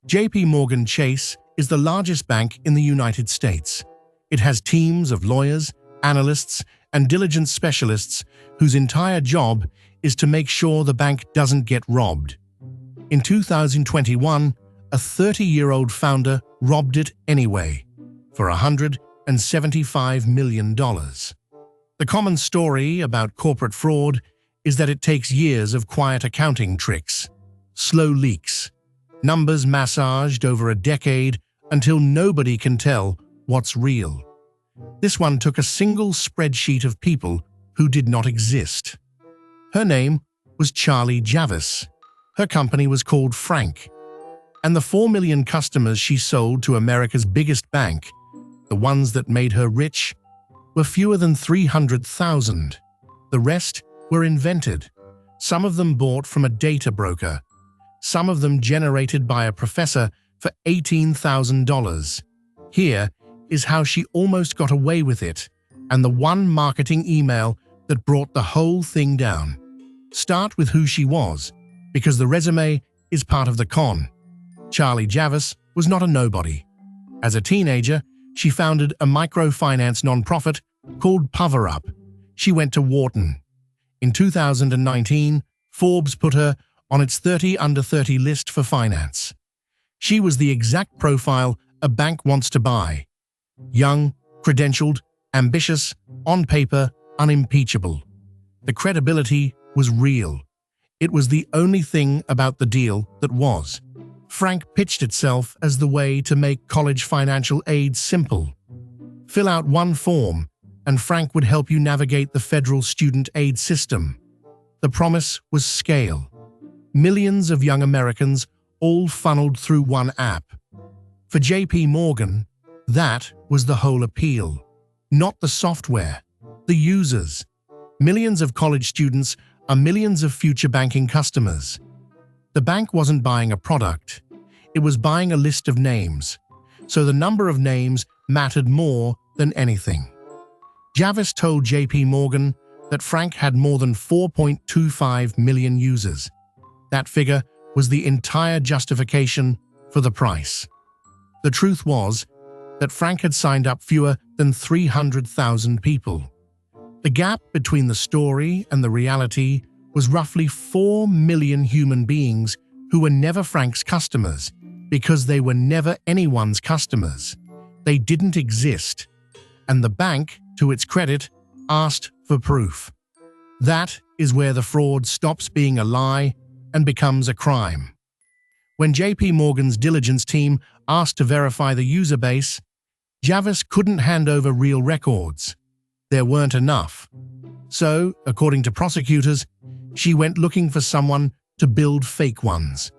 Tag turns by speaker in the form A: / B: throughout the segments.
A: JPMorgan Chase is the largest bank in the United States. It has teams of lawyers, analysts, and diligence specialists whose entire job is to make sure the bank doesn't get robbed. In 2021, a 30-year-old founder robbed it anyway, for $175 million. The common story about corporate fraud is that it takes years of quiet accounting tricks, slow leaks, numbers massaged over a decade until nobody can tell what's real. This one took a single spreadsheet of people who did not exist. Her name was Charlie Javice. Her company was called Frank. And the 4 million customers she sold to America's biggest bank, the ones that made her rich, were fewer than 300,000. The rest were invented. Some of them bought from a data broker. Some of them generated by a professor for $18,000. Here is how she almost got away with it, and the one marketing email that brought the whole thing down. Start with who she was, because the resume is part of the con. Charlie Javice was not a nobody. As a teenager, she founded a microfinance nonprofit called PoverUp. She went to Wharton. In 2019, Forbes put her on its 30 under 30 list for finance. She was the exact profile a bank wants to buy. Young, credentialed, ambitious, on paper, unimpeachable. The credibility was real. It was the only thing about the deal that was. Frank pitched itself as the way to make college financial aid simple. Fill out one form, and Frank would help you navigate the federal student aid system. The promise was scale. Millions of young Americans all funneled through one app. For JPMorgan, that was the whole appeal. Not the software, the users. Millions of college students are millions of future banking customers. The bank wasn't buying a product. It was buying a list of names. So the number of names mattered more than anything. Javice told JPMorgan that Frank had more than 4.25 million users. That figure was the entire justification for the price. The truth was that Frank had signed up fewer than 300,000 people. The gap between the story and the reality was roughly 4 million human beings who were never Frank's customers because they were never anyone's customers. They didn't exist. And the bank, to its credit, asked for proof. That is where the fraud stops being a lie and becomes a crime. When JPMorgan's diligence team asked to verify the user base, Javice couldn't hand over real records. There weren't enough. So, according to prosecutors, she went looking for someone to build fake ones.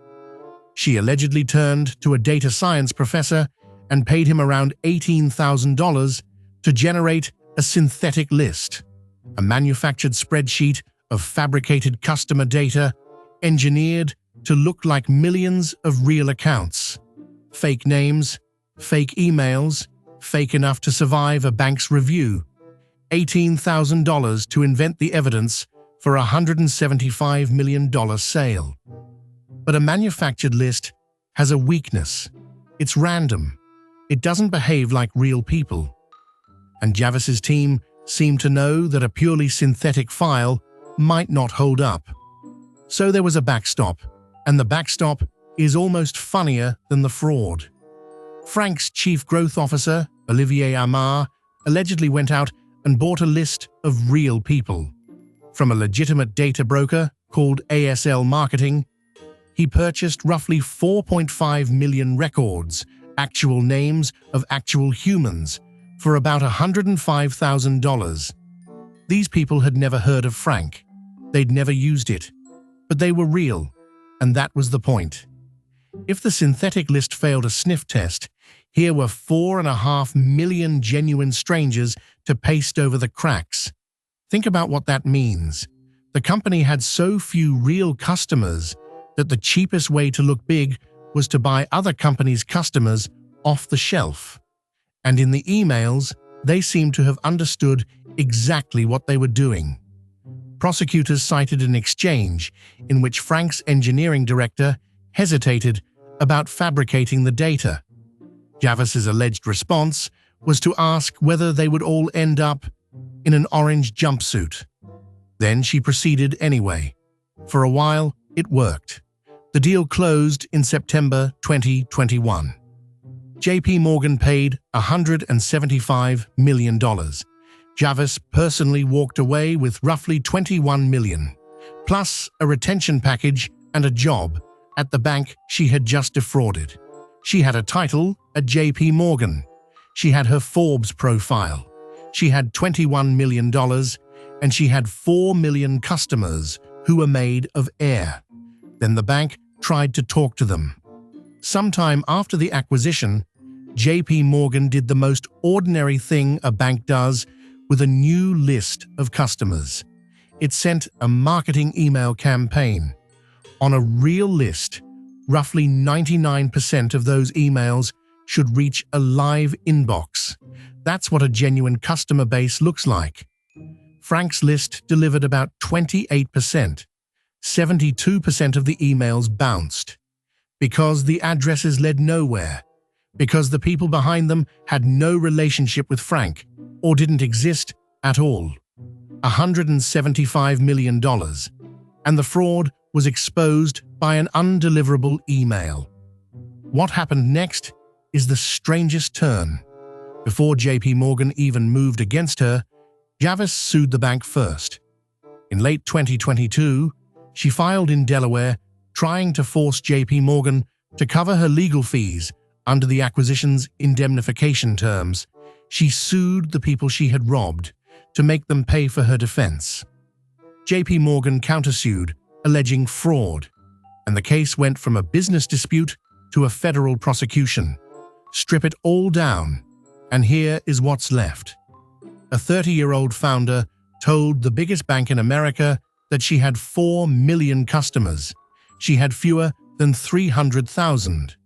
A: She allegedly turned to a data science professor and paid him around $18,000 to generate a synthetic list, a manufactured spreadsheet of fabricated customer data engineered to look like millions of real accounts. Fake names, fake emails, fake enough to survive a bank's review. $18,000 to invent the evidence for a $175 million sale. But a manufactured list has a weakness. It's random. It doesn't behave like real people. And Javice's team seemed to know that a purely synthetic file might not hold up. So there was a backstop, and the backstop is almost funnier than the fraud. Frank's chief growth officer, Olivier Amar, allegedly went out and bought a list of real people. From a legitimate data broker called ASL Marketing, he purchased roughly 4.5 million records, actual names of actual humans, for about $105,000. These people had never heard of Frank. They'd never used it. But they were real, and that was the point. If the synthetic list failed a sniff test, here were 4.5 million genuine strangers to paste over the cracks. Think about what that means. The company had so few real customers that the cheapest way to look big was to buy other companies' customers off the shelf. And in the emails, they seemed to have understood exactly what they were doing. Prosecutors cited an exchange in which Frank's engineering director hesitated about fabricating the data. Javice's alleged response was to ask whether they would all end up in an orange jumpsuit. Then she proceeded anyway. For a while, it worked. The deal closed in September 2021. JPMorgan paid $175 million. Javice personally walked away with roughly $21 million, plus a retention package and a job at the bank she had just defrauded. She had a title at JPMorgan. She had her Forbes profile. She had $21 million, and she had 4 million customers who were made of air. Then the bank tried to talk to them. Sometime after the acquisition, JPMorgan did the most ordinary thing a bank does with a new list of customers. It sent a marketing email campaign. On a real list, roughly 99% of those emails should reach a live inbox. That's what a genuine customer base looks like. Frank's list delivered about 28%. 72% of the emails bounced. Because the addresses led nowhere. Because the people behind them had no relationship with Frank or didn't exist at all. $175 million. And the fraud was exposed by an undeliverable email. What happened next is the strangest turn. Before JPMorgan even moved against her, Javice sued the bank first. In late 2022, she filed in Delaware, trying to force JPMorgan to cover her legal fees under the acquisition's indemnification terms. She sued the people she had robbed to make them pay for her defense. JPMorgan countersued, alleging fraud, and the case went from a business dispute to a federal prosecution. Strip it all down, and here is what's left. A 30-year-old founder told the biggest bank in America that she had 4 million customers. She had fewer than 300,000.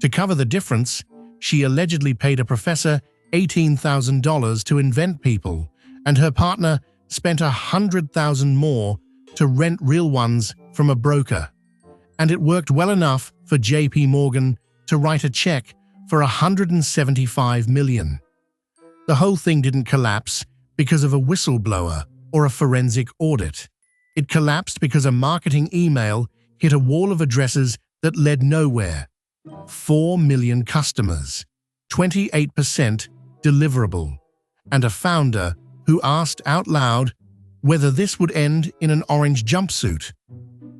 A: To cover the difference, she allegedly paid a professor $18,000 to invent people, and her partner spent $100,000 more to rent real ones from a broker. And it worked well enough for JPMorgan to write a check for $175 million. The whole thing didn't collapse because of a whistleblower or a forensic audit. It collapsed because a marketing email hit a wall of addresses that led nowhere. 4 million customers, 28% deliverable, and a founder who asked out loud whether this would end in an orange jumpsuit,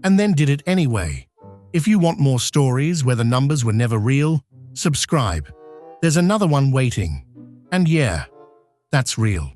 A: and then did it anyway. If you want more stories where the numbers were never real, subscribe. There's another one waiting. And yeah, that's real.